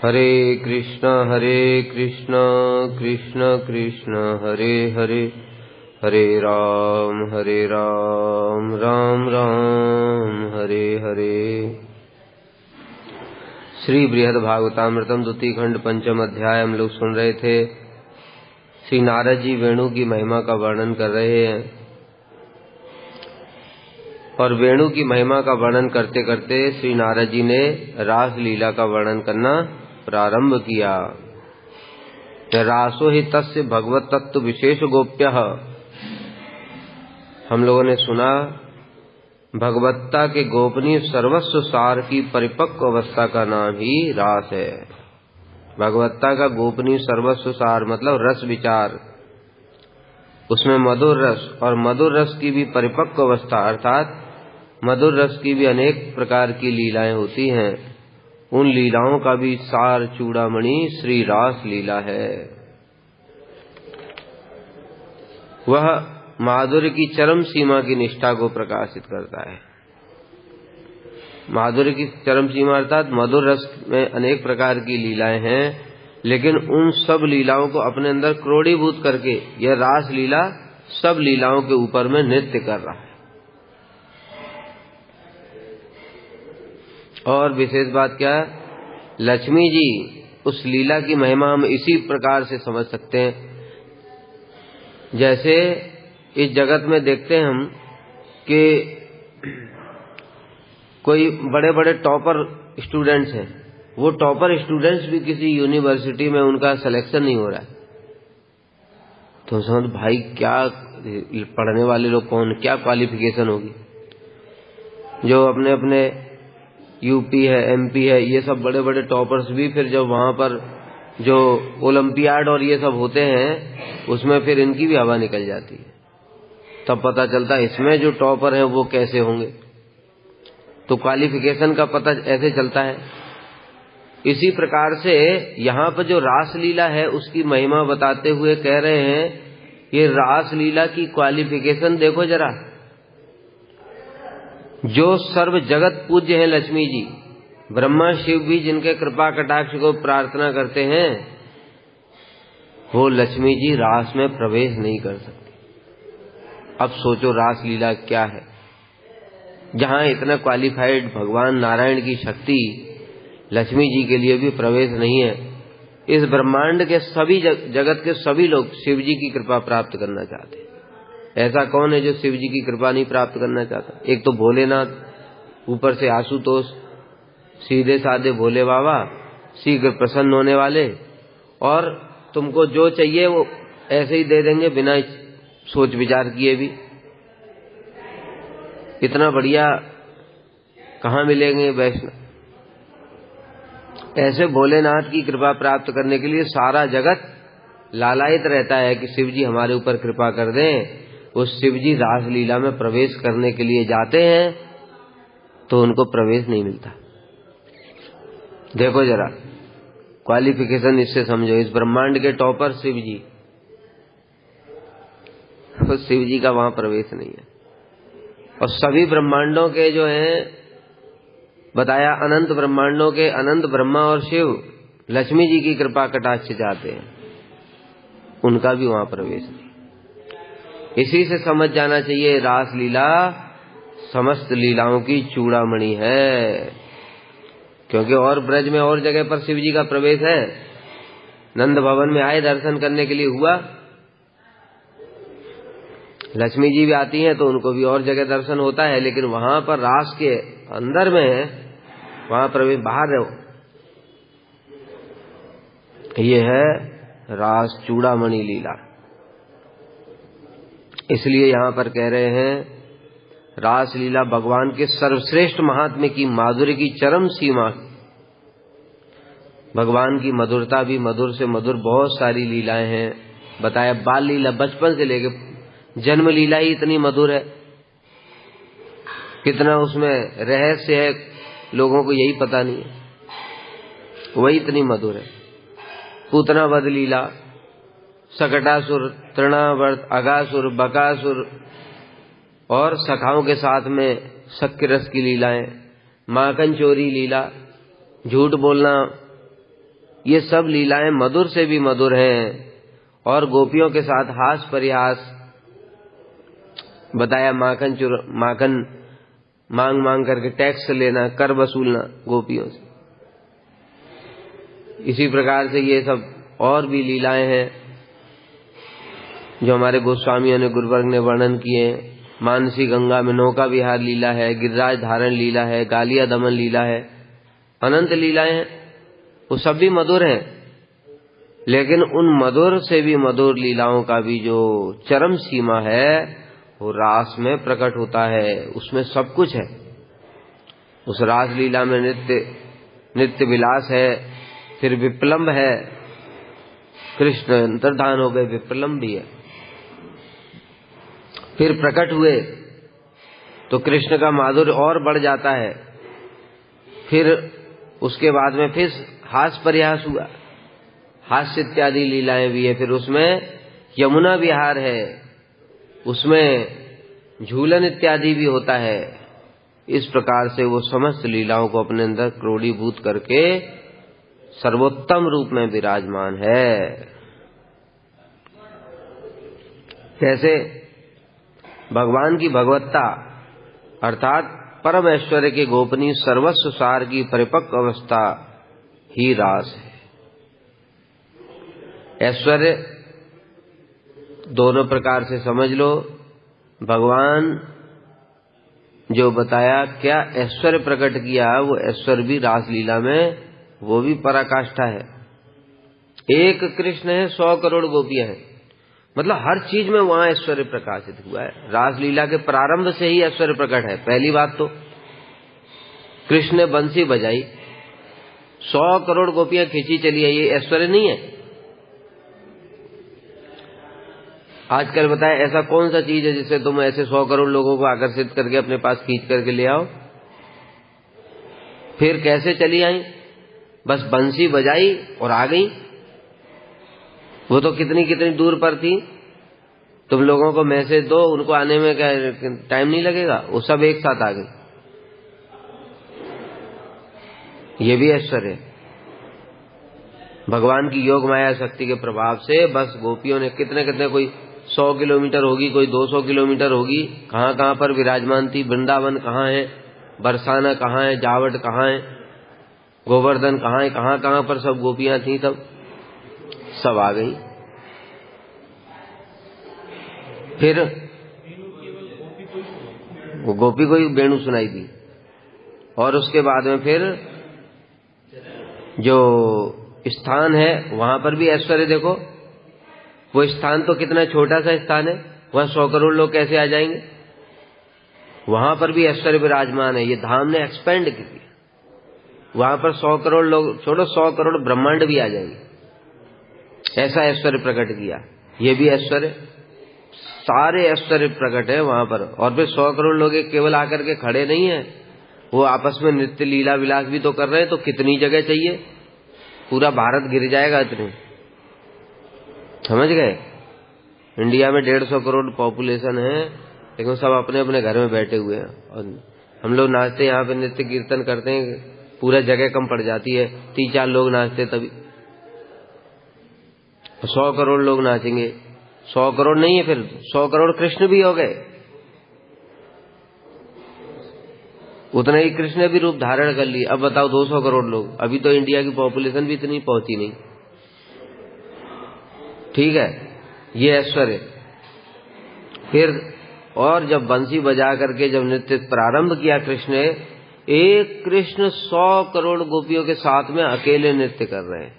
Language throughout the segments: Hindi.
हरे कृष्ण कृष्ण कृष्ण हरे हरे, हरे राम राम राम हरे हरे। श्री बृहद भागवतामृतम द्वितीय खंड पंचम अध्याय हम लोग सुन रहे थे। श्री नारद जी वेणु की महिमा का वर्णन कर रहे हैं और वेणु की महिमा का वर्णन करते करते श्री नारद जी ने रास लीला का वर्णन करना प्रारंभ किया। रासो हि तस्य भगवत तत्व विशेष गोप्य। हम लोगों ने सुना भगवत्ता के गोपनीय सर्वस्व सार की परिपक्व अवस्था का नाम ही रास है। भगवत्ता का गोपनीय सर्वस्व सार मतलब रस विचार, उसमें मधुर रस और मधुर रस की भी परिपक्व अवस्था अर्थात मधुर रस की भी अनेक प्रकार की लीलाएं होती हैं। उन लीलाओं का भी सार चूड़ामणि श्री रास लीला है। वह माधुर्य की चरम सीमा की निष्ठा को प्रकाशित करता है। माधुर्य की चरम सीमा अर्थात मधुर रस में अनेक प्रकार की लीलाएं हैं, लेकिन उन सब लीलाओं को अपने अंदर क्रोडीभूत करके यह रास लीला सब लीलाओं के ऊपर में नृत्य कर रहा है। और विशेष बात क्या है, लक्ष्मी जी उस लीला की महिमा हम इसी प्रकार से समझ सकते हैं। जैसे इस जगत में देखते हैं हम कि कोई बड़े बड़े टॉपर स्टूडेंट्स हैं, वो टॉपर स्टूडेंट्स भी किसी यूनिवर्सिटी में उनका सिलेक्शन नहीं हो रहा है, तो समझ भाई क्या पढ़ने वाले लोग कौन, क्या क्वालिफिकेशन होगी। जो अपने अपने यूपी है, एमपी है, ये सब बड़े बड़े टॉपर्स भी फिर जब वहां पर जो ओलंपियाड और ये सब होते हैं उसमें फिर इनकी भी हवा निकल जाती है। तब पता चलता है इसमें जो टॉपर हैं वो कैसे होंगे। तो क्वालिफिकेशन का पता ऐसे चलता है। इसी प्रकार से यहाँ पर जो रास लीला है उसकी महिमा बताते हुए कह रहे हैं, ये रास लीला की क्वालिफिकेशन देखो जरा। जो सर्व जगत पूज्य है लक्ष्मी जी, ब्रह्मा शिव भी जिनके कृपा कटाक्ष को प्रार्थना करते हैं, वो लक्ष्मी जी रास में प्रवेश नहीं कर सकती। अब सोचो रास लीला क्या है, जहां इतना क्वालिफाइड भगवान नारायण की शक्ति लक्ष्मी जी के लिए भी प्रवेश नहीं है। इस ब्रह्मांड के सभी जगत के सभी लोग शिव जी की कृपा प्राप्त करना चाहते हैं। ऐसा कौन है जो शिव जी की कृपा नहीं प्राप्त करना चाहता? एक तो भोलेनाथ, ऊपर से आशुतोष, सीधे साधे भोले बाबा, शीघ्र प्रसन्न होने वाले, और तुमको जो चाहिए वो ऐसे ही दे देंगे बिना सोच विचार किए भी। इतना बढ़िया कहाँ मिलेंगे वैष्णव। ऐसे भोलेनाथ की कृपा प्राप्त करने के लिए सारा जगत लालायित रहता है कि शिव जी हमारे ऊपर कृपा कर दें। उस शिव जी रास लीला में प्रवेश करने के लिए जाते हैं तो उनको प्रवेश नहीं मिलता। देखो जरा क्वालिफिकेशन इससे समझो। इस ब्रह्मांड के टॉपर शिव जी, तो शिव जी का वहां प्रवेश नहीं है। और सभी ब्रह्मांडों के जो हैं बताया, अनंत ब्रह्मांडों के अनंत ब्रह्मा और शिव लक्ष्मी जी की कृपा कटाक्ष चाहते हैं, उनका भी वहां प्रवेश नहीं। इसी से समझ जाना चाहिए रास लीला समस्त लीलाओं की चूड़ामणि है। क्योंकि और ब्रज में और जगह पर शिव जी का प्रवेश है। नंद भवन में आए दर्शन करने के लिए हुआ, लक्ष्मी जी भी आती हैं तो उनको भी और जगह दर्शन होता है, लेकिन वहां पर रास के अंदर में है, वहां प्रवेश बाहर है। ये है रास चूड़ामणि लीला। इसलिए यहां पर कह रहे हैं रास लीला भगवान के सर्वश्रेष्ठ महात्म्य की माधुर्य की चरम सीमा। भगवान की मधुरता भी मधुर से मधुर बहुत सारी लीलाएं हैं। बताया बाल लीला बचपन से लेकर जन्म लीला ही इतनी मधुर है, कितना उसमें रहस्य है लोगों को यही पता नहीं है, वही इतनी मधुर है। पूतना वध लीला, सकटासुर, तृणावर्त, अगासुर, बकासुर और सखाओं के साथ में शक्य रस की लीलाएं, माखन चोरी लीला, झूठ बोलना ये सब लीलाएं मधुर से भी मधुर हैं। और गोपियों के साथ हास परिहास बताया, माखन मांग मांग करके टैक्स लेना, कर वसूलना गोपियों से। इसी प्रकार से ये सब और भी लीलाएं हैं जो हमारे गोस्वामियों ने, गुरुवर्ग ने वर्णन किए। मानसी गंगा में नौका विहार लीला है, गिरिराज धारण लीला है, गालिया दमन लीला है, अनंत लीलाएं हैं। वो सब भी मधुर हैं, लेकिन उन मधुर से भी मधुर लीलाओं का भी जो चरम सीमा है वो रास में प्रकट होता है। उसमें सब कुछ है। उस रास लीला में नित्य विलास है, फिर विप्लम्ब है। कृष्ण अंतर्धान हो गए, विप्लम्ब भी है। फिर प्रकट हुए तो कृष्ण का माधुर्य और बढ़ जाता है। फिर उसके बाद में फिर हास परिहास हुआ, हास्य इत्यादि लीलाएं भी है। फिर उसमें यमुना विहार है, उसमें झूलन इत्यादि भी होता है। इस प्रकार से वो समस्त लीलाओं को अपने अंदर क्रोडीभूत करके सर्वोत्तम रूप में विराजमान है। कैसे? भगवान की भगवत्ता अर्थात परम ऐश्वर्य के गोपनीय सर्वस्व सार की परिपक्व अवस्था ही रास है। ऐश्वर्य दोनों प्रकार से समझ लो। भगवान जो बताया क्या ऐश्वर्य प्रकट किया, वो ऐश्वर्य भी रासलीला में वो भी पराकाष्ठा है। एक कृष्ण है, 100 करोड़ गोपियां हैं, मतलब हर चीज में वहां ऐश्वर्य प्रकाशित हुआ है। रासलीला के प्रारंभ से ही ऐश्वर्य प्रकट है। पहली बात तो कृष्ण ने बंसी बजाई, 100 करोड़ गोपियां खींची चली आई, ये ऐश्वर्य नहीं है? आजकल बताए ऐसा कौन सा चीज है जिससे तुम ऐसे 100 करोड़ लोगों को आकर्षित करके अपने पास खींच करके ले आओ? फिर कैसे चली आई? बस बंसी बजाई और आ गई। वो तो कितनी कितनी दूर पर थी। तुम लोगों को मैसेज दो, उनको आने में क्या टाइम नहीं लगेगा, वो सब एक साथ आ गई। ये भी ऐश्वर्य है। भगवान की योग माया शक्ति के प्रभाव से बस गोपियों ने कितने कितने, कोई 100 किलोमीटर होगी, कोई 200 किलोमीटर होगी, कहां कहां पर विराजमान थी। वृंदावन कहां है, बरसाना कहां है, जावट कहां है, गोवर्धन कहां है, कहां कहां पर सब गोपियां थी, तब सब आ गई। फिर वो गोपी को ही वेणु सुनाई दी। और उसके बाद में फिर जो स्थान है वहां पर भी ऐश्वर्य देखो। वो स्थान तो कितना छोटा सा स्थान है, वहां 100 करोड़ लोग कैसे आ जाएंगे? वहां पर भी ऐश्वर्य विराजमान है। ये धाम ने एक्सपेंड किया, वहां पर 100 करोड़ लोग छोड़ो, 100 करोड़ ब्रह्मांड भी आ जाएंगे, ऐसा ऐश्वर्य प्रकट किया। ये भी ऐश्वर्य, सारे ऐश्वर्य प्रकट है वहां पर। और फिर 100 करोड़ लोग केवल आकर के खड़े नहीं है, वो आपस में नृत्य लीला विलास भी तो कर रहे हैं। तो कितनी जगह चाहिए? पूरा भारत गिर जाएगा इतने, समझ गए? इंडिया में 150 करोड़ पॉपुलेशन है, लेकिन सब अपने अपने घर में बैठे हुए हैं। और हम लोग नाचते, यहाँ पे नृत्य कीर्तन करते हैं, पूरा जगह कम पड़ जाती है, 3-4 लोग नाचते तभी। 100 करोड़ लोग नाचेंगे, 100 करोड़ नहीं है, फिर 100 करोड़ कृष्ण भी हो गए। उतना ही कृष्ण ने भी रूप धारण कर लिया। अब बताओ 200 करोड़ लोग, अभी तो इंडिया की पॉपुलेशन भी इतनी पहुंची नहीं, ठीक है? ये ऐश्वर्य। फिर और जब बंसी बजा करके जब नृत्य प्रारंभ किया कृष्ण ने, एक कृष्ण 100 करोड़ गोपियों के साथ में अकेले नृत्य कर रहे हैं।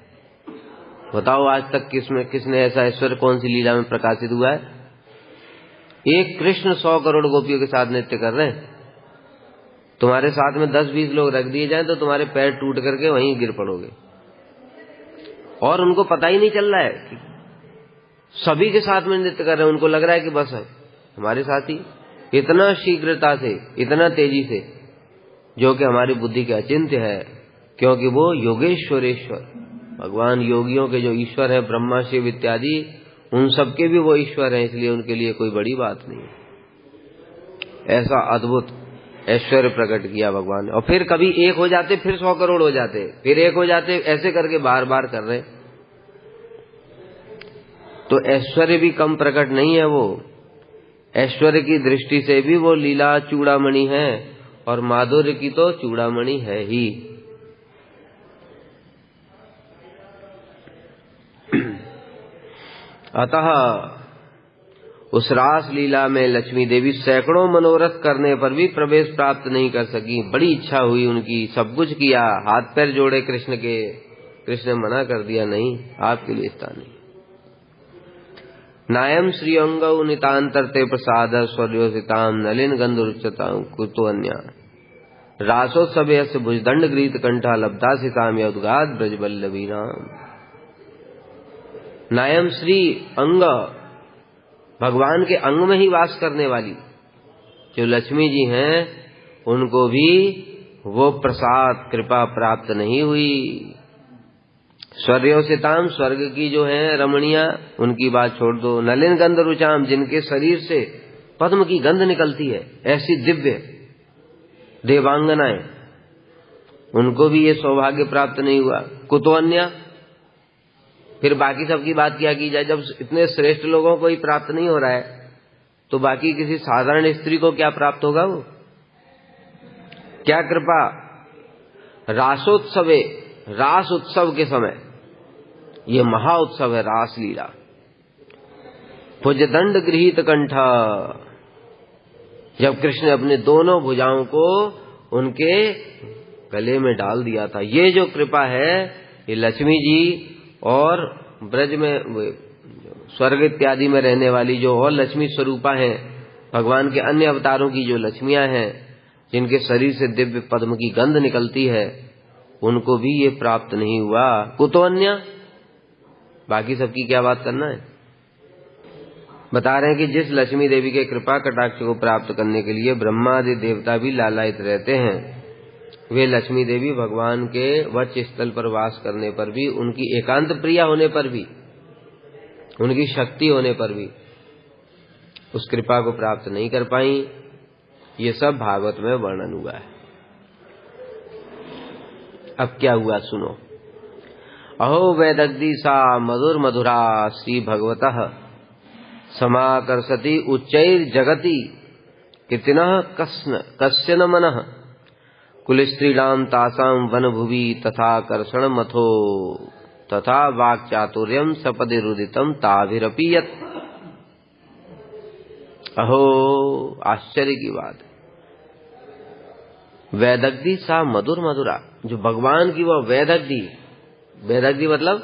बताओ आज तक किसने ऐसा ऐश्वर्य कौन सी लीला में प्रकाशित हुआ है? एक कृष्ण 100 करोड़ गोपियों के साथ नृत्य कर रहे हैं। तुम्हारे साथ में 10-20 लोग रख दिए जाएं तो तुम्हारे पैर टूट करके वहीं गिर पड़ोगे। और उनको पता ही नहीं चल रहा है कि सभी के साथ में नृत्य कर रहे हैं। उनको लग रहा है कि बस हमारे साथ ही, इतना शीघ्रता से, इतना तेजी से, जो कि हमारी बुद्धि के अचिंत्य है। क्योंकि वो योगेश्वरेश्वर, भगवान योगियों के जो ईश्वर है, ब्रह्मा शिव इत्यादि, उन सबके भी वो ईश्वर है, इसलिए उनके लिए कोई बड़ी बात नहीं है। ऐसा अद्भुत ऐश्वर्य प्रकट किया भगवान ने। और फिर कभी एक हो जाते, फिर 100 करोड़ हो जाते, फिर एक हो जाते, ऐसे करके बार बार कर रहे। तो ऐश्वर्य भी कम प्रकट नहीं है वो। ऐश्वर्य की दृष्टि से भी वो लीला चूड़ामणि है, और माधुर्य की तो चूड़ामणि है ही। अतः उस रास लीला में लक्ष्मी देवी सैकड़ों मनोरथ करने पर भी प्रवेश प्राप्त नहीं कर सकी। बड़ी इच्छा हुई उनकी, सब कुछ किया, हाथ पैर जोड़े कृष्ण के, कृष्ण ने मना कर दिया, नहीं, आपके लिए स्थान नहीं। नायम श्री अंगौ नितांतरते प्रसाद स्वर्योसिताम नलिन गंधुरुच्चताम कुतो अन्या रासोत्सव भुजदंड गृहीत कंठा लब्धा सिताम यौद्गाद ब्रजवल्लभी नाम। नायम श्री अंग, भगवान के अंग में ही वास करने वाली जो लक्ष्मी जी हैं, उनको भी वो प्रसाद कृपा प्राप्त नहीं हुई। स्वर्योसिताम, स्वर्ग की जो है रमणियां, उनकी बात छोड़ दो। नलिन गंध रुचाम, जिनके शरीर से पद्म की गंध निकलती है, ऐसी दिव्य देवांगनाएं, उनको भी ये सौभाग्य प्राप्त नहीं हुआ। कुतो अन्या, फिर बाकी सबकी बात क्या की जाए। जब इतने श्रेष्ठ लोगों को ही प्राप्त नहीं हो रहा है, तो बाकी किसी साधारण स्त्री को क्या प्राप्त होगा? वो क्या कृपा। रासोत्सवे, रास उत्सव के समय, ये महा उत्सव है रास लीला। भुजदंड गृहीत कंठा, जब कृष्ण ने अपने दोनों भुजाओं को उनके गले में डाल दिया था। ये जो कृपा है, ये लक्ष्मी जी और ब्रज में स्वर्ग इत्यादि में रहने वाली जो और लक्ष्मी स्वरूपा हैं, भगवान के अन्य अवतारों की जो लक्ष्मियां हैं, जिनके शरीर से दिव्य पद्म की गंध निकलती है, उनको भी ये प्राप्त नहीं हुआ। कुतो अन्य, बाकी सबकी क्या बात करना है। बता रहे हैं कि जिस लक्ष्मी देवी के कृपा कटाक्ष को प्राप्त करने के लिए ब्रह्मा आदि देवता भी लालायित रहते हैं, वे लक्ष्मी देवी भगवान के वक्ष स्थल पर वास करने पर भी, उनकी एकांत प्रिया होने पर भी, उनकी शक्ति होने पर भी उस कृपा को प्राप्त नहीं कर पाई। ये सब भागवत में वर्णन हुआ है। अब क्या हुआ सुनो। अहो वैदग्धी सा मधुर मधुरा श्री भगवतः समाकर्षति उच्चैर जगति कितिनः कस्य न मनः कुलस्त्रीणाम तासाम वन भुवि तथा कर्षण मथो तथा वाक् चातुर्यम सपदि रुदितम ताभिरपि यत्। अहो, आश्चर्य की बात है। वैदग्धी सा मधुर मधुरा, जो भगवान की वो वैदग्धी, वैदग्धी मतलब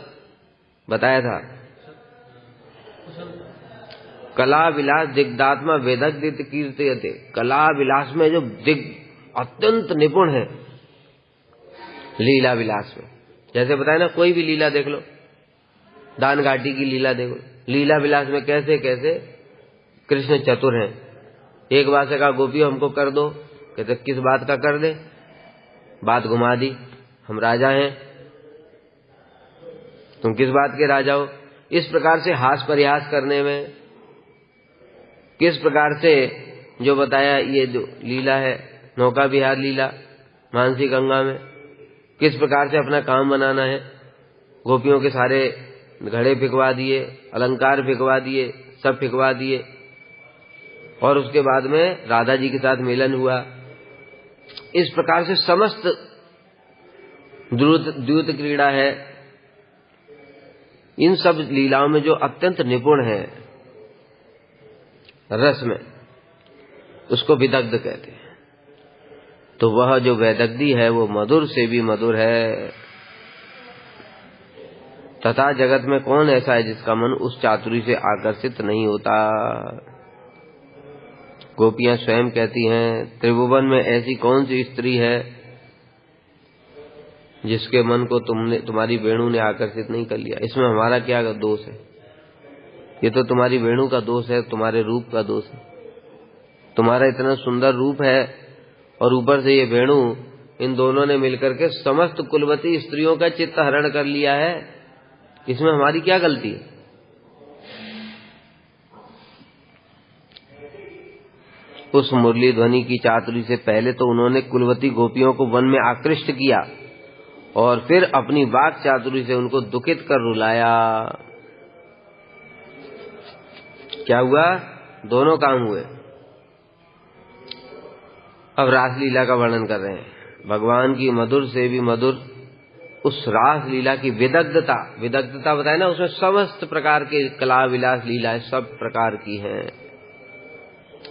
बताया था, कला विलास दिग्धात्मा वेदग्धित कीर्तयते। कला विलास में जो अत्यंत निपुण है, लीला विलास में। जैसे बताया ना, कोई भी लीला देख लो, दान घाटी की लीला देखो, लीला विलास में कैसे कैसे कृष्ण चतुर हैं। एक बार से कहा गोपियों हमको कर दो, कहते किस बात का कर दे, बात घुमा दी, हम राजा हैं, तुम किस बात के राजा हो। इस प्रकार से हास परिहास करने में, किस प्रकार से जो बताया ये जो लीला है, नौका विहार लीला मानसी गंगा में, किस प्रकार से अपना काम बनाना है। गोपियों के सारे घड़े फिकवा दिए, अलंकार फिकवा दिए, सब फिकवा दिए, और उसके बाद में राधा जी के साथ मिलन हुआ। इस प्रकार से समस्त द्यूत क्रीड़ा है, इन सब लीलाओं में जो अत्यंत निपुण है रस में, उसको विदग्ध कहते हैं। तो वह जो वैदग्धी है वो मधुर से भी मधुर है। तथा जगत में कौन ऐसा है जिसका मन उस चातुरी से आकर्षित नहीं होता। गोपियां स्वयं कहती हैं, त्रिभुवन में ऐसी कौन सी स्त्री है जिसके मन को तुम्हारी वेणु ने आकर्षित नहीं कर लिया। इसमें हमारा क्या दोष है? ये तो तुम्हारी वेणु का दोष है, तुम्हारे रूप का दोष है। तुम्हारा इतना सुंदर रूप है और ऊपर से ये वेणु, इन दोनों ने मिलकर के समस्त कुलवती स्त्रियों का चित्त हरण कर लिया है। इसमें हमारी क्या गलती है? उस मुरली ध्वनि की चातुरी से पहले तो उन्होंने कुलवती गोपियों को वन में आकृष्ट किया और फिर अपनी वाक चातुरी से उनको दुखित कर रुलाया। क्या हुआ? दोनों काम हुए। अब रासलीला का वर्णन कर रहे हैं। भगवान की मधुर से भी मधुर उस रासलीला की विदग्धता बताए ना, उसमें समस्त प्रकार के कला विलास लीलाएं सब प्रकार की हैं।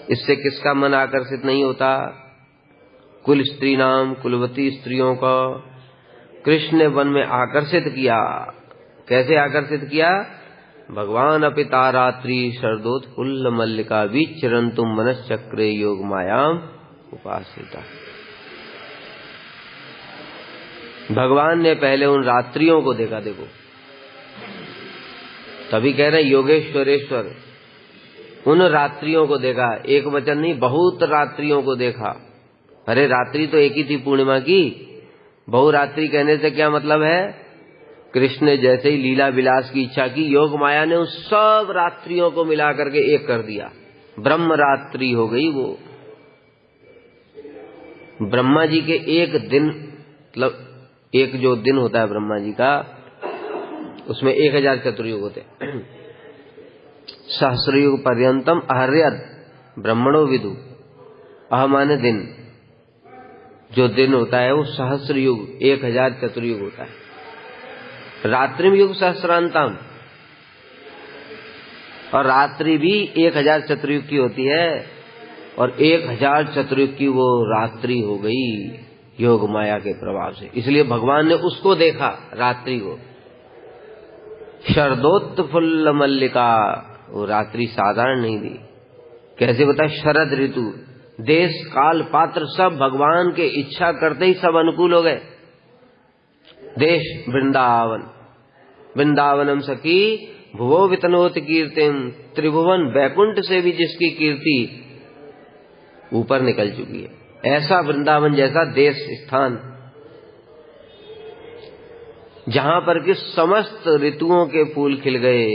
इससे किसका मन आकर्षित नहीं होता? कुल स्त्री नाम कुलवती स्त्रियों को कृष्ण ने वन में आकर्षित किया। कैसे आकर्षित किया? भगवान अपिता रात्रि शरदोत्फुल्ल मल्लिका विचरन्तुम मनश्चक्रे योग मायाम उपासिता। भगवान ने पहले उन रात्रियों को देखा। देखो, तभी कह रहे योगेश्वरेश्वर, उन रात्रियों को देखा। एक वचन नहीं, बहुत रात्रियों को देखा। अरे रात्रि तो एक ही थी पूर्णिमा की। बहुरात्रि कहने से क्या मतलब है? कृष्ण ने जैसे ही लीला विलास की इच्छा की, योग माया ने उस सब रात्रियों को मिला करके एक कर दिया। ब्रह्म रात्रि हो गई वो। ब्रह्मा जी के एक दिन, मतलब एक जो दिन होता है ब्रह्मा जी का, उसमें 1000 चतुर्युग होते हैं। सहस्रयुग पर्यंतम अहर्यद ब्रह्मणो विदु। अह माने दिन, जो दिन होता है वो सहस्र युग 1000 चतुर्युग होता है। रात्रिम युग सहस्रांतम, और रात्रि भी 1000 चतुर्युग की होती है, और 1000 चतुर्युग की वो रात्रि हो गई योग माया के प्रभाव से। इसलिए भगवान ने उसको देखा, रात्रि को। शरदोत्फुल्ल मल्लिका, वो रात्रि साधारण नहीं थी। कैसे बता? शरद ऋतु, देश काल पात्र सब भगवान के इच्छा करते ही सब अनुकूल हो गए। देश वृंदावन, वृंदावनम सखी भुवो वितनोत कीर्तिम। त्रिभुवन बैकुंठ से भी जिसकी कीर्ति ऊपर निकल चुकी है, ऐसा वृंदावन जैसा देश स्थान, जहां पर कि समस्त ऋतुओं के फूल खिल गए।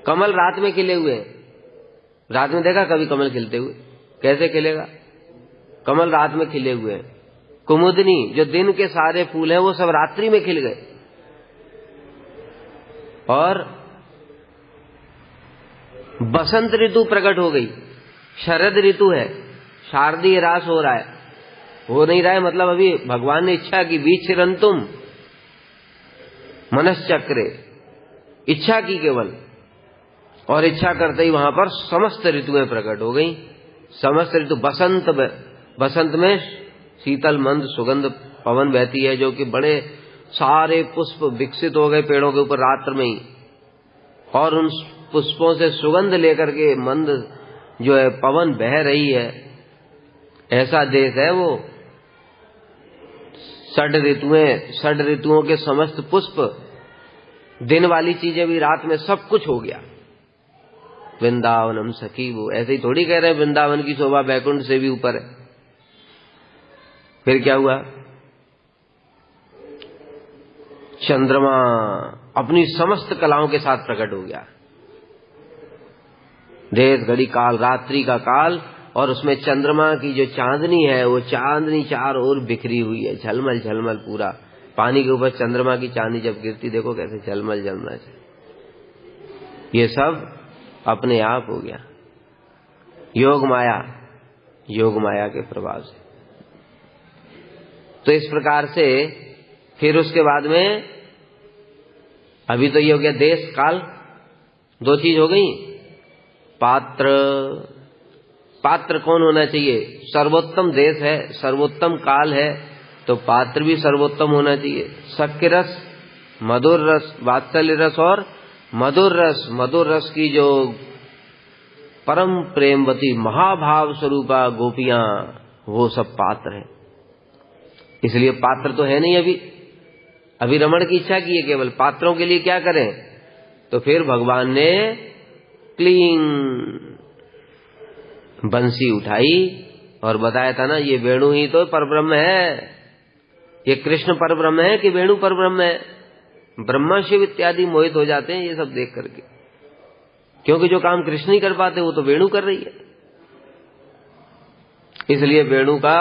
कमल रात में खिले हुए हैं। रात में देखा कभी कमल खिलते हुए? कैसे खिलेगा? कमल रात में खिले हुए हैं। कुमुदनी, जो दिन के सारे फूल हैं, वो सब रात्रि में खिल गए। और बसंत ऋतु प्रकट हो गई। शरद ऋतु है, शारदीय रास हो रहा है। हो नहीं रहा है मतलब अभी भगवान ने इच्छा की, विचरन्तुम मनश्चक्रे, इच्छा की केवल, और इच्छा करते ही वहां पर समस्त ऋतुएं प्रकट हो गई। समस्त ऋतु, बसंत में शीतल मंद सुगंध पवन बहती है, जो कि बड़े सारे पुष्प विकसित हो गए पेड़ों के ऊपर रात्र में ही, और उन पुष्पों से सुगंध लेकर के मंद जो है पवन बह रही है। ऐसा देश है वो। षड ऋतुओं के समस्त पुष्प, दिन वाली चीजें भी रात में सब कुछ हो गया। वृंदावनम सखी, वो ऐसे ही थोड़ी कह रहे हैं वृंदावन की शोभा बैकुंठ से भी ऊपर है। फिर क्या हुआ? चंद्रमा अपनी समस्त कलाओं के साथ प्रकट हो गया। देश घड़ी काल, रात्रि का काल, और उसमें चंद्रमा की जो चांदनी है, वो चांदनी चारों ओर बिखरी हुई है, झलमल झलमल पूरा। पानी के ऊपर चंद्रमा की चांदनी जब गिरती, देखो कैसे झलमल झलमल से। ये सब अपने आप हो गया योग माया के प्रभाव से। तो इस प्रकार से फिर उसके बाद में अभी तो ये हो गया देश काल, दो चीज हो गई। पात्र कौन होना चाहिए? सर्वोत्तम देश है, सर्वोत्तम काल है, तो पात्र भी सर्वोत्तम होना चाहिए। सख्य रस, मधुर रस, वात्सल्य रस और मधुर रस। मधुर रस की जो परम प्रेमवती महाभाव स्वरूपा गोपियां, वो सब पात्र है। इसलिए पात्र तो है नहीं अभी रमण की इच्छा की है केवल। पात्रों के लिए क्या करें? तो फिर भगवान ने क्लीन बंसी उठाई और बताया था ना, ये वेणु ही तो परब्रह्म है। ये कृष्ण परब्रह्म है कि वेणु परब्रह्म है? ब्रह्मा शिव इत्यादि मोहित हो जाते हैं ये सब देख करके, क्योंकि जो काम कृष्ण नहीं कर पाते वो तो वेणु कर रही है। इसलिए वेणु का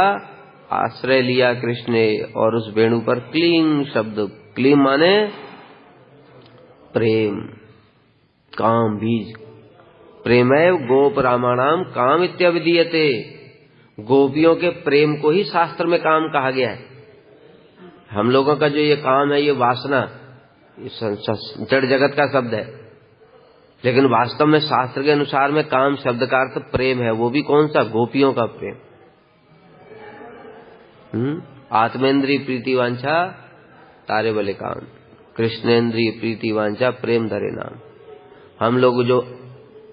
आश्रय लिया कृष्ण ने और उस वेणु पर क्लीं शब्द, क्लीं माने प्रेम, काम बीज, प्रेमैव गोप रामाणाम काम इत्यभिधीयते। गोपियों के प्रेम को ही शास्त्र में काम कहा गया है। हम लोगों का जो ये काम है, ये वासना, जड़ जगत का शब्द है, लेकिन वास्तव में शास्त्र के अनुसार में काम शब्द का अर्थ प्रेम है। वो भी कौन सा? गोपियों का प्रेम। आत्मेंद्रिय प्रीति वांछा तारे बले काम, कृष्णेंद्रिय प्रीति वांछा प्रेम धरे नाम। हम लोग जो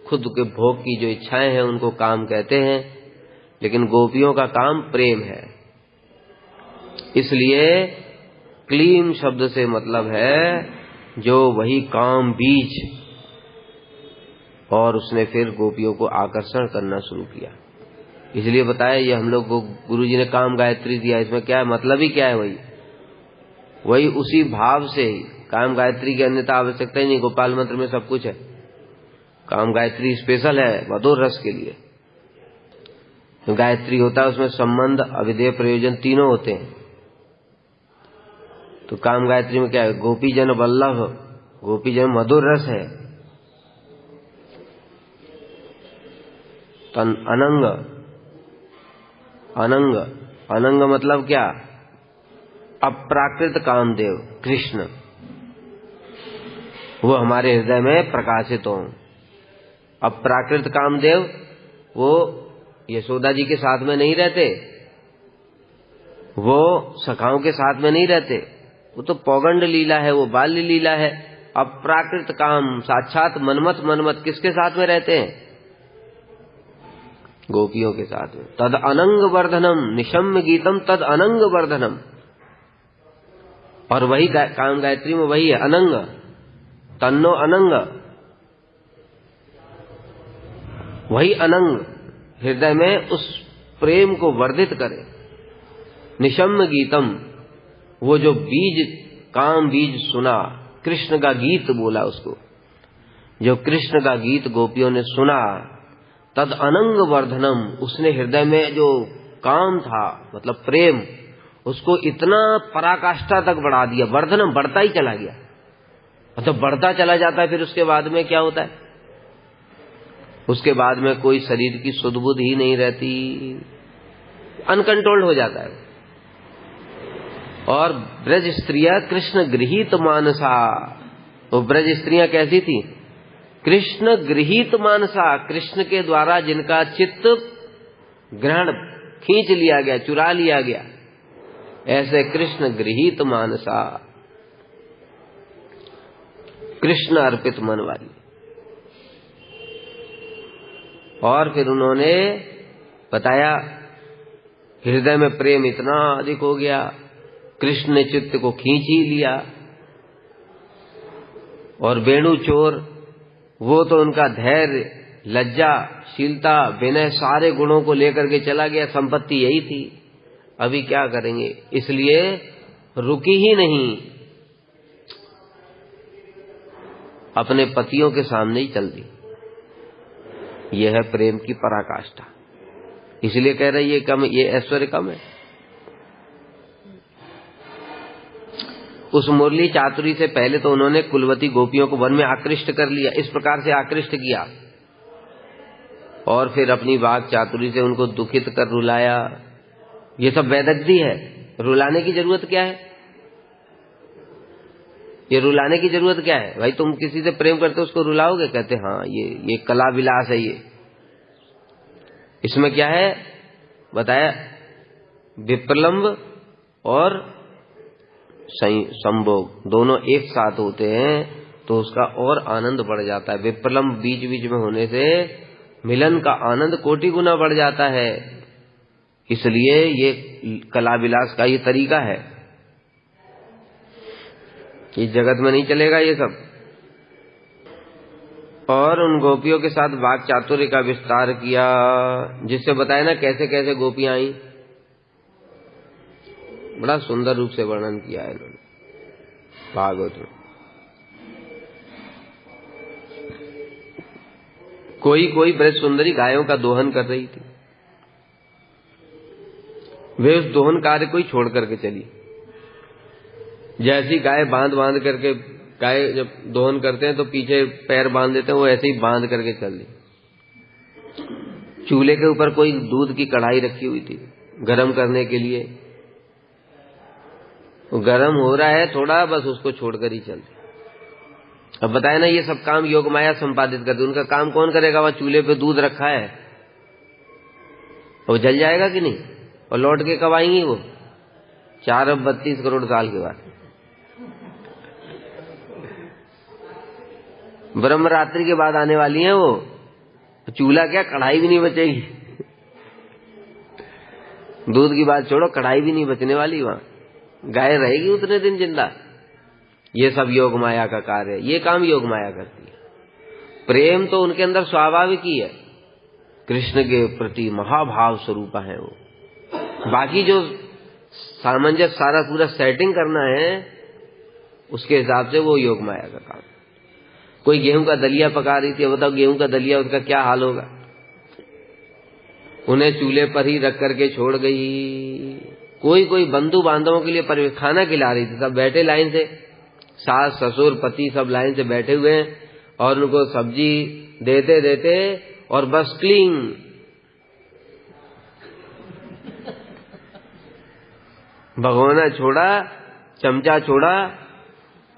खुद के भोग की जो इच्छाएं हैं उनको काम कहते हैं, लेकिन गोपियों का काम प्रेम है। इसलिए क्लीम शब्द से मतलब है जो वही काम बीज, और उसने फिर गोपियों को आकर्षण करना शुरू किया। इसलिए बताया ये हम लोग को गुरुजी ने काम गायत्री दिया, इसमें क्या है, मतलब ही क्या है, वही उसी भाव से ही। काम गायत्री की अन्यथा आवश्यकता ही नहीं, गोपाल मंत्र में सब कुछ है। काम गायत्री स्पेशल है मधुर रस के लिए। तो गायत्री होता है उसमें संबंध, अविधेय, प्रयोजन तीनों होते हैं। तो काम गायत्री में क्या है, गोपी जन वल्लभ, गोपी जन मधुर रस है। तन अनंग, अनंग, अनंग मतलब क्या, अप्राकृत कामदेव कृष्ण, वो हमारे हृदय में प्रकाशित हो। अप्राकृत कामदेव वो यशोदा जी के साथ में नहीं रहते, वो सखाओं के साथ में नहीं रहते, वो तो पौगंड लीला है, वो बाल्य लीला है। अप्राकृत काम साक्षात मनमत, मनमत किसके साथ में रहते हैं, गोपियों के साथ में। तद अनंग वर्धनम, निशम्य गीतम तद अनंग वर्धनम। और वही काम गायत्री में वही है अनंग, तन्नो अनंग, वही अनंग हृदय में उस प्रेम को वर्धित करे। निशम्य गीतम, वो जो बीज, काम बीज सुना, कृष्ण का गीत बोला उसको, जो कृष्ण का गीत गोपियों ने सुना, तद अनंग वर्धनम, उसने हृदय में जो काम था मतलब प्रेम, उसको इतना पराकाष्ठा तक बढ़ा दिया। वर्धनम, बढ़ता ही चला गया। मतलब बढ़ता चला जाता है, फिर उसके बाद में क्या होता है, उसके बाद में कोई शरीर की सुध बुध ही नहीं रहती, अनकंट्रोल्ड हो जाता है। और ब्रज स्त्रियां कृष्ण गृहीत मानसा, वो ब्रज स्त्रियां कैसी थी, कृष्ण गृहीत मानसा, कृष्ण के द्वारा जिनका चित्त ग्रहण खींच लिया गया, चुरा लिया गया, ऐसे कृष्ण गृहीत मानसा, कृष्ण अर्पित मन वाली। और फिर उन्होंने बताया हृदय में प्रेम इतना अधिक हो गया, कृष्ण ने चित्त को खींच ही लिया। और वेणु चोर, वो तो उनका धैर्य, लज्जा, शीलता, विनय, सारे गुणों को लेकर के चला गया, संपत्ति यही थी। अभी क्या करेंगे, इसलिए रुकी ही नहीं, अपने पतियों के सामने ही चल दी। यह है प्रेम की पराकाष्ठा। इसलिए कह रहे ये कम, ये ऐश्वर्य कम है। उस मुरली चातुरी से पहले तो उन्होंने कुलवती गोपियों को वन में आकृष्ट कर लिया, इस प्रकार से आकृष्ट किया, और फिर अपनी वाक चातुरी से उनको दुखित कर रुलाया। ये सब वैदग्धी है। रुलाने की जरूरत क्या है, ये रुलाने की जरूरत क्या है भाई, तुम किसी से प्रेम करते हो उसको रुलाओगे, कहते हाँ ये कला विलास है। ये इसमें क्या है बताया, विप्रलंब और संभोग दोनों एक साथ होते हैं तो उसका और आनंद बढ़ जाता है। विप्रलंब बीच बीच में होने से मिलन का आनंद कोटि गुना बढ़ जाता है। इसलिए ये कला विलास का ये तरीका है, इस जगत में नहीं चलेगा ये सब। और उन गोपियों के साथ वाक चातुर्य का विस्तार किया, जिससे बताया ना कैसे कैसे गोपियां आई, बड़ा सुंदर रूप से वर्णन किया है इन्होंने भागवत में। कोई कोई ब्रज सुंदरी गायों का दोहन कर रही थी, वे उस दोहन कार्य को ही छोड़ करके चली। जैसी गाय बांध बांध करके, गाय जब दोहन करते हैं तो पीछे पैर बांध देते हैं, वो ऐसे ही बांध करके चल दी। चूल्हे के ऊपर कोई दूध की कढ़ाई रखी हुई थी गरम करने के लिए, वो गरम हो रहा है थोड़ा, बस उसको छोड़कर ही चल दी। अब बताए ना, ये सब काम योग माया संपादित करती। उनका काम कौन करेगा? वहां चूल्हे पे दूध रखा है, वो जल जाएगा कि नहीं? और लौट के कब आएंगी वो? 4 अरब 32 करोड़ साल के बाद। ब्रह्म रात्रि के बाद आने वाली है वो। चूल्हा क्या, कढ़ाई भी नहीं बचेगी। दूध की बात छोड़ो, कढ़ाई भी नहीं बचने वाली वहां। गाय रहेगी उतने दिन जिंदा। ये सब योग माया का कार्य है, ये काम योग माया करती है। प्रेम तो उनके अंदर स्वाभाविक ही है, कृष्ण के प्रति महाभाव स्वरूप है वो। बाकी जो सामंजस्य सारा पूरा सेटिंग करना है, उसके हिसाब से वो योग माया का काम। कोई गेहूं का दलिया पका रही थी, बताओ गेहूं का दलिया, उसका क्या हाल होगा? उन्हें चूल्हे पर ही रख करके छोड़ गई। कोई बंधु बांधवों के लिए खाना खिला रही थी, सब बैठे लाइन से, सास ससुर पति सब लाइन से बैठे हुए हैं, और उनको सब्जी देते देते और बस क्लीन। भगोना छोड़ा, चमचा छोड़ा,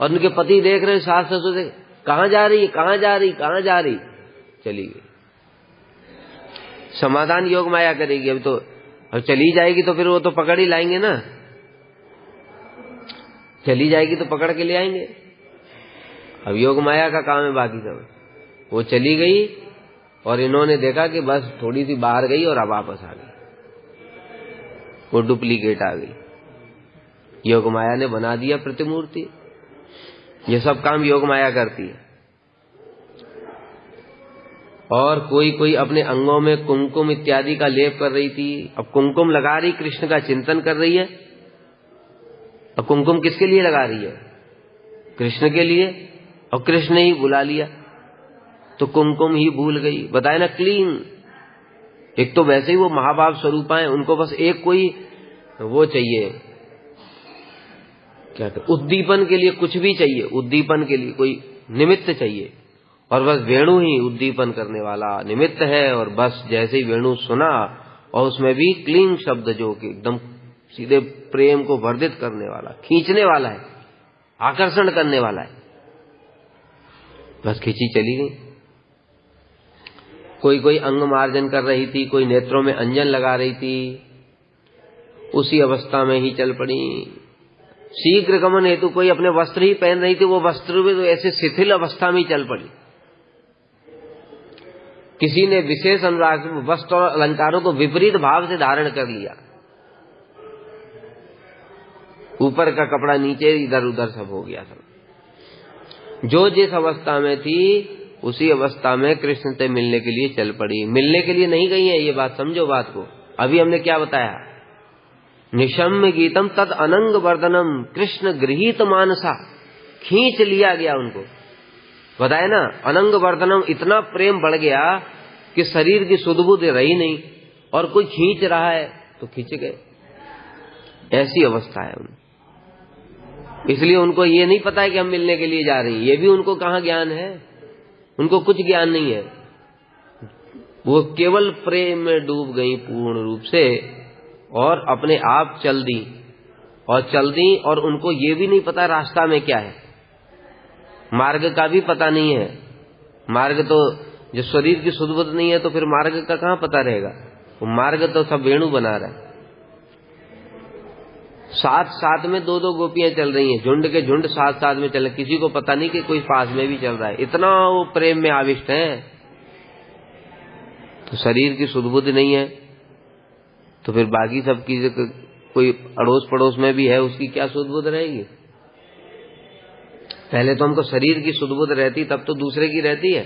और उनके पति देख रहे, सास ससुर देख, कहां जा रही, कहां जा रही, कहां जा रही, चली गई। समाधान योग माया करेगी अब तो, और चली जाएगी तो फिर वो तो पकड़ ही लाएंगे ना, चली जाएगी तो पकड़ के ले आएंगे। अब योग माया का काम है बाकी सब। वो चली गई और इन्होंने देखा कि बस थोड़ी सी बाहर गई और अब वापस आ गई, वो डुप्लीकेट आ गई। योग माया ने बना दिया प्रतिमूर्ति। ये सब काम योग माया करती है। और कोई अपने अंगों में कुमकुम इत्यादि का लेप कर रही थी, अब कुमकुम लगा रही, कृष्ण का चिंतन कर रही है। अब कुमकुम किसके लिए लगा रही है? कृष्ण के लिए, और कृष्ण ही बुला लिया तो कुमकुम ही भूल गई। बताए ना, क्लीन। एक तो वैसे ही वो महाभाव स्वरूप है, उनको बस एक कोई वो चाहिए, क्या कहते, उद्दीपन के लिए कुछ भी चाहिए, उद्दीपन के लिए कोई निमित्त चाहिए, और बस वेणु ही उद्दीपन करने वाला निमित्त है। और बस जैसे ही वेणु सुना, और उसमें भी क्लीन शब्द जो कि एकदम सीधे प्रेम को वर्धित करने वाला, खींचने वाला है, आकर्षण करने वाला है, बस खींची चली गई। कोई अंग मार्जन कर रही थी, कोई नेत्रों में अंजन लगा रही थी, उसी अवस्था में ही चल पड़ी। शीघ्र गमन हेतु कोई अपने वस्त्र ही पहन रही थी, वो वस्त्र भी तो ऐसे शिथिल अवस्था में ही चल पड़ी। किसी ने विशेष अनुराग वस्त्र और अलंकारों को विपरीत भाव से धारण कर लिया, ऊपर का कपड़ा नीचे, इधर उधर सब हो गया सब। जो जिस अवस्था में थी उसी अवस्था में कृष्ण से मिलने के लिए चल पड़ी। मिलने के लिए नहीं गई है, ये बात समझो बात को। अभी हमने क्या बताया? निशम्य गीतम तद अनंग वर्धनम कृष्ण गृहीत मानसा, खींच लिया गया उनको। बताया ना, अनंग वर्धनम, इतना प्रेम बढ़ गया कि शरीर की सुध-बुध रही नहीं, और कोई खींच रहा है तो खींच गए, ऐसी अवस्था है उनकी। इसलिए उनको ये नहीं पता है कि हम मिलने के लिए जा रही हैं, ये भी उनको कहाँ ज्ञान है, उनको कुछ ज्ञान नहीं है। वो केवल प्रेम में डूब गई पूर्ण रूप से, और अपने आप चल दी, और उनको ये भी नहीं पता रास्ता में क्या है, मार्ग का भी पता नहीं है। मार्ग तो जो शरीर की सुध-बुध नहीं है तो फिर मार्ग का कहाँ पता रहेगा? वो मार्ग तो सब वेणु बना रहा है। साथ में दो गोपियां चल रही हैं, झुंड के झुंड साथ में चल रहे, किसी को पता नहीं कि कोई पास में भी चल रहा है, इतना वो प्रेम में आविष्ट है। तो शरीर की सुध-बुध नहीं है तो फिर बाकी सब की कोई अड़ोस पड़ोस में भी है, उसकी क्या सुध-बुध रहेगी? पहले तो हमको शरीर की सुध-बुध रहती, तब तो दूसरे की रहती है।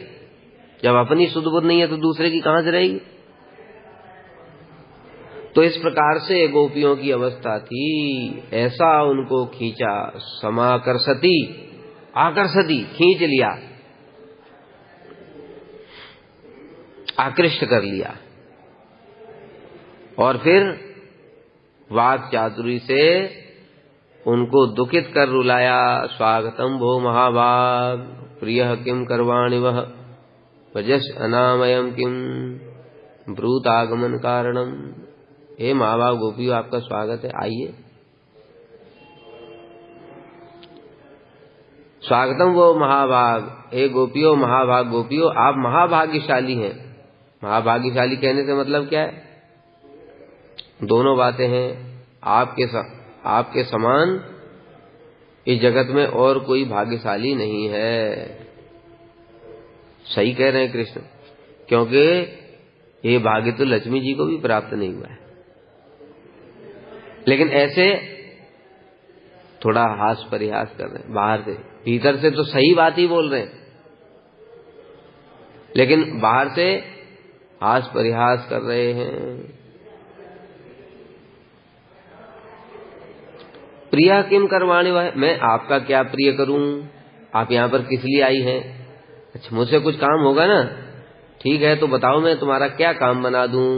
जब अपनी सुध-बुध नहीं है तो दूसरे की कहां से रहेगी? तो इस प्रकार से गोपियों की अवस्था थी। ऐसा उनको खींचा, समाकर्षति, आकर्षति, खींच लिया, आकृष्ट कर लिया। और फिर वाक चातुरी से उनको दुखित कर रुलाया। स्वागतम भो महाभाग प्रियः किम करवाणि वह वजस अनामयम किम ब्रूत आगमन कारणम। हे महाभाग गोपियों, आपका स्वागत है, आइए। स्वागतम वो महाभाग, हे गोपियों, महाभाग गोपियों, आप महाभाग्यशाली हैं। महाभाग्यशाली कहने से मतलब क्या है? दोनों बातें हैं। आपके समान इस जगत में और कोई भाग्यशाली नहीं है। सही कह रहे हैं कृष्ण, क्योंकि ये भाग्य तो लक्ष्मी जी को भी प्राप्त नहीं हुआ है। लेकिन ऐसे थोड़ा हास परिहास कर रहे हैं बाहर से, भीतर से तो सही बात ही बोल रहे हैं, लेकिन बाहर से हास परिहास कर रहे हैं। प्रिया किम करवाने वाले, मैं आपका क्या प्रिय करूं? आप यहाँ पर किस लिए आई हैं? अच्छा, मुझसे कुछ काम होगा ना? ठीक है, तो बताओ मैं तुम्हारा क्या काम बना दूं?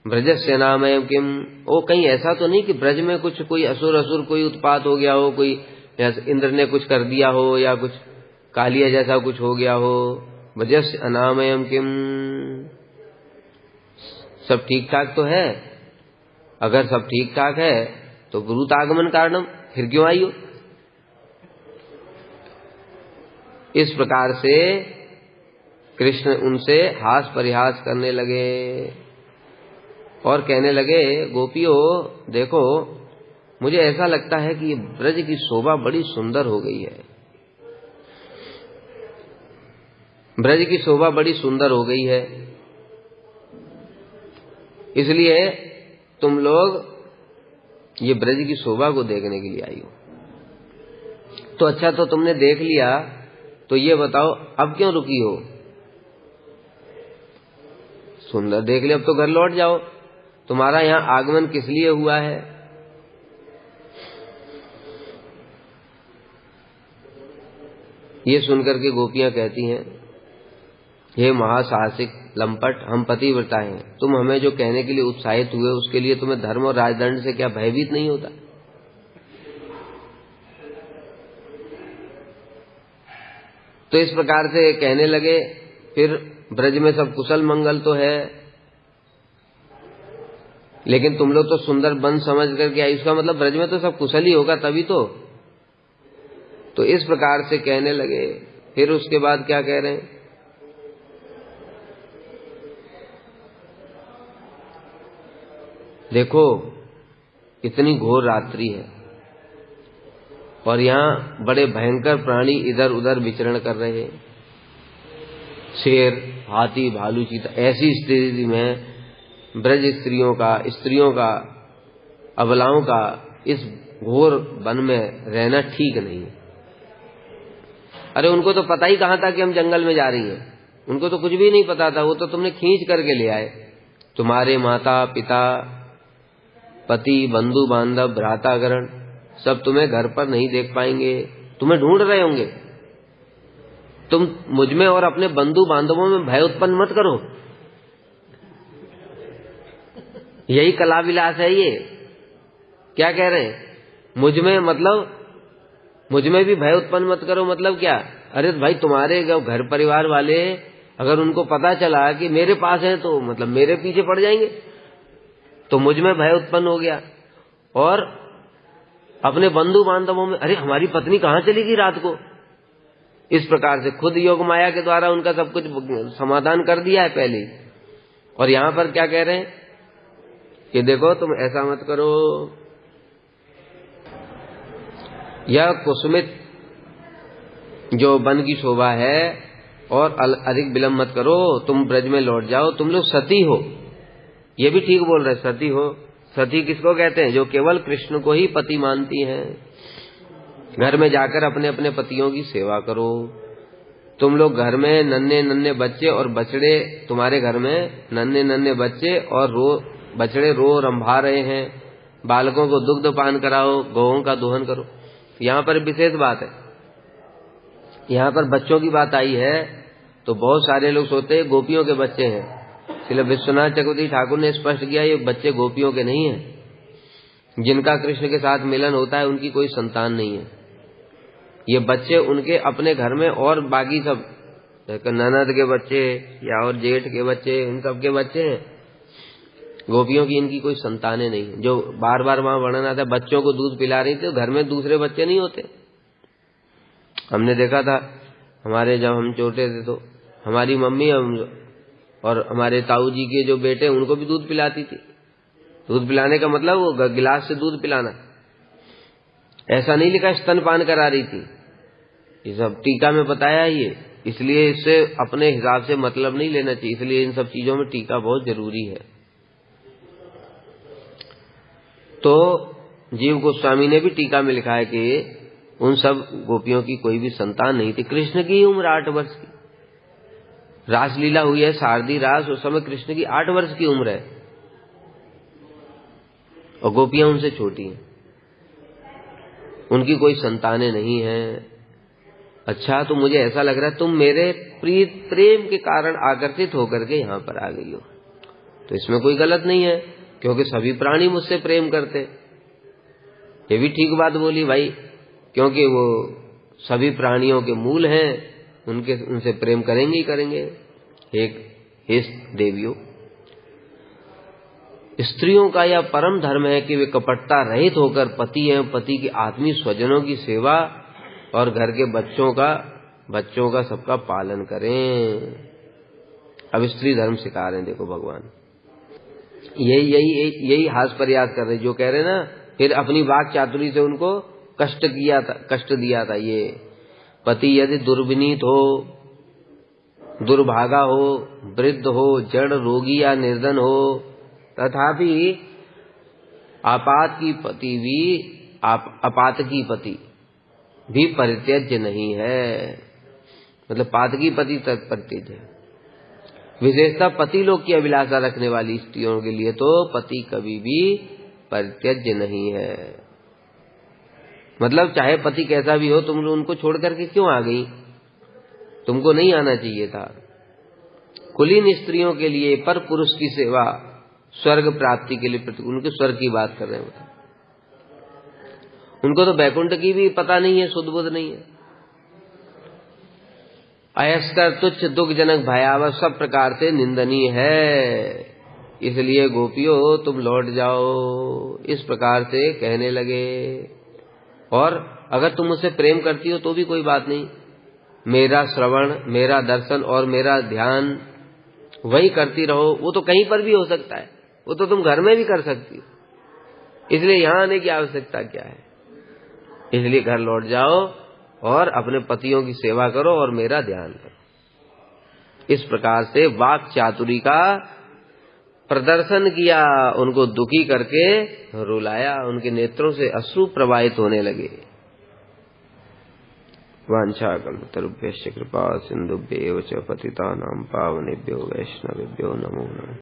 ब्रजस्य नामयम किम, ओ कहीं ऐसा तो नहीं कि ब्रज में कुछ कोई असुर कोई उत्पात हो गया हो, कोई इंद्र ने कुछ कर दिया हो या कुछ कालिया जैसा कुछ हो गया हो। ब्रजस्य अनामयम किम, सब ठीक ठाक तो है? अगर सब ठीक ठाक है तो ब्रूत आगमन कारणम, फिर क्यों आई हो? इस प्रकार से कृष्ण उनसे हास परिहास करने लगे और कहने लगे, गोपियों देखो, मुझे ऐसा लगता है कि ब्रज की शोभा बड़ी सुंदर हो गई है। ब्रज की शोभा बड़ी सुंदर हो गई है, इसलिए तुम लोग ये ब्रज की शोभा को देखने के लिए आई हो। तो अच्छा, तो तुमने देख लिया, तो ये बताओ अब क्यों रुकी हो? सुंदर देख लिया, अब तो घर लौट जाओ। तुम्हारा यहाँ आगमन किस लिए हुआ है? ये सुनकर के गोपियां कहती हैं, हे महासाहसिक लंपट, हम पतिव्रता हैं, तुम हमें जो कहने के लिए उत्साहित हुए उसके लिए तुम्हें धर्म और राजदंड से क्या भयभीत नहीं होता? तो इस प्रकार से कहने लगे। फिर ब्रज में सब कुशल मंगल तो है, लेकिन तुम लोग तो सुंदर वन समझ करके आई, इसका मतलब ब्रज में तो सब कुशल ही होगा तभी तो इस प्रकार से कहने लगे। फिर उसके बाद क्या कह रहे हैं? देखो, इतनी घोर रात्रि है और यहाँ बड़े भयंकर प्राणी इधर उधर विचरण कर रहे हैं, शेर, हाथी, भालू, चीता। ऐसी स्थिति में ब्रज स्त्रियों का, अबलाओं का इस घोर वन में रहना ठीक नहीं है। अरे उनको तो पता ही कहाँ था कि हम जंगल में जा रही हैं, उनको तो कुछ भी नहीं पता था, वो तो तुमने खींच करके ले आए। तुम्हारे माता पिता, पति, बंधु बांधव, भ्रातागण सब तुम्हें घर पर नहीं देख पाएंगे, तुम्हें ढूंढ रहे होंगे। तुम मुझमें और अपने बंधु बांधवों में भय उत्पन्न मत करो। यही कला विलास है। ये क्या कह रहे हैं? मुझमें मतलब मुझमें भी भय उत्पन्न मत करो, मतलब क्या? अरे भाई, तुम्हारे घर परिवार वाले अगर उनको पता चला कि मेरे पास है तो मतलब मेरे पीछे पड़ जाएंगे। तो मुझमें भय उत्पन्न हो गया। और अपने बंधु बांधवों में, अरे हमारी पत्नी कहाँ चली गई रात को? इस प्रकार से खुद योग माया के द्वारा उनका सब कुछ समाधान कर दिया है पहले ही। और यहां पर क्या कह रहे हैं कि देखो, तुम ऐसा मत करो, यह कुसुमित जो वन की शोभा है और अधिक विलंब मत करो, तुम ब्रज में लौट जाओ। तुम लोग सती हो, ये भी ठीक बोल रहे, सती हो। सती किसको कहते हैं? जो केवल कृष्ण को ही पति मानती हैं। घर में जाकर अपने अपने पतियों की सेवा करो। तुम लोग घर में नन्हे नन्हे बच्चे और बछड़े, तुम्हारे घर में नन्हे नन्हे बच्चे और बछड़े रो रंभा रहे हैं, बालकों को दुग्ध पान कराओ, गौओं का दोहन करो। यहाँ पर विशेष बात है, यहाँ पर बच्चों की बात आई है तो बहुत सारे लोग सोचते हैं गोपियों के बच्चे हैं। श्रील विश्वनाथ चक्रवर्ती ठाकुर ने स्पष्ट किया, ये बच्चे गोपियों के नहीं हैं, जिनका कृष्ण के साथ मिलन होता है उनकी कोई संतान नहीं है। ये बच्चे उनके अपने घर में और बाकी सब ननद के बच्चे या और जेठ के बच्चे, इन सब के बच्चे हैं। गोपियों की इनकी कोई संतानें नहीं है। जो बार बार वहां वर्णन आता है बच्चों को दूध पिला रही थी, घर में दूसरे बच्चे नहीं होते। हमने देखा था हमारे, जब हम छोटे थे तो हमारी मम्मी और हमारे ताऊ जी के जो बेटे उनको भी दूध पिलाती थी। दूध पिलाने का मतलब वो गिलास से दूध पिलाना, ऐसा नहीं लिखा स्तनपान करा रही थी। ये सब टीका में बताया है ये, इसलिए इससे अपने हिसाब से मतलब नहीं लेना चाहिए। इसलिए इन सब चीजों में टीका बहुत जरूरी है। तो जीव गोस्वामी ने भी टीका में लिखा है कि उन सब गोपियों की कोई भी संतान नहीं थी। कृष्ण की उम्र 8 वर्ष की, रासलीला हुई है शारदी रास, उस समय कृष्ण की 8 वर्ष की उम्र है और गोपियां उनसे छोटी हैं, उनकी कोई संतानें नहीं हैं। अच्छा, तो मुझे ऐसा लग रहा है तुम मेरे प्रेम के कारण आकर्षित होकर के यहां पर आ गई हो, तो इसमें कोई गलत नहीं है, क्योंकि सभी प्राणी मुझसे प्रेम करते। ये भी ठीक बात बोली भाई, क्योंकि वो सभी प्राणियों के मूल हैं, उनसे प्रेम करेंगे ही करेंगे। हे देवियों, स्त्रियों का यह परम धर्म है कि वे कपटता रहित होकर पति एवं पति के आत्मीय स्वजनों की सेवा और घर के बच्चों का सबका पालन करें। अब स्त्री धर्म सिखा रहे हैं, देखो भगवान यही हास प्रयास कर रहे, जो कह रहे ना, फिर अपनी वाक चातुरी से उनको कष्ट दिया था। ये पति यदि दुर्विनीत हो, दुर्भागा हो, वृद्ध हो, जड़ रोगी या निर्धन हो, तथापि आपातकी पति भी परित्यज्य नहीं है। मतलब पातकी पति तक परित्यज्य है। विशेषतः पति लोग की अभिलाषा रखने वाली स्त्रियों के लिए तो पति कभी भी परित्यज्य नहीं है। मतलब चाहे पति कैसा भी हो, तुम उनको छोड़ करके क्यों आ गई? तुमको नहीं आना चाहिए था। कुलीन स्त्रियों के लिए पर पुरुष की सेवा स्वर्ग प्राप्ति के लिए, उनके स्वर्ग की बात कर रहे हैं। उनको तो बैकुंठ की भी पता नहीं है, सुध बुध नहीं है। अयस्कर, तुच्छ, दुखजनक, भयावह, सब प्रकार से निंदनीय है। इसलिए गोपियों तुम लौट जाओ, इस प्रकार से कहने लगे। और अगर तुम मुझसे प्रेम करती हो तो भी कोई बात नहीं, मेरा श्रवण, मेरा दर्शन और मेरा ध्यान वही करती रहो। वो तो कहीं पर भी हो सकता है, वो तो तुम घर में भी कर सकती हो, इसलिए यहां आने की आवश्यकता क्या है? इसलिए घर लौट जाओ और अपने पतियों की सेवा करो और मेरा ध्यान करो। इस प्रकार से वाक चातुरी का प्रदर्शन किया, उनको दुखी करके रुलाया, उनके नेत्रों से अश्रु प्रवाहित होने लगे। वांछाकल्पतरुभ्यश्च कृपा सिन्धुभ्यैव च पतितानां पावनेभ्यो वैष्णवेभ्यो नमो नमः।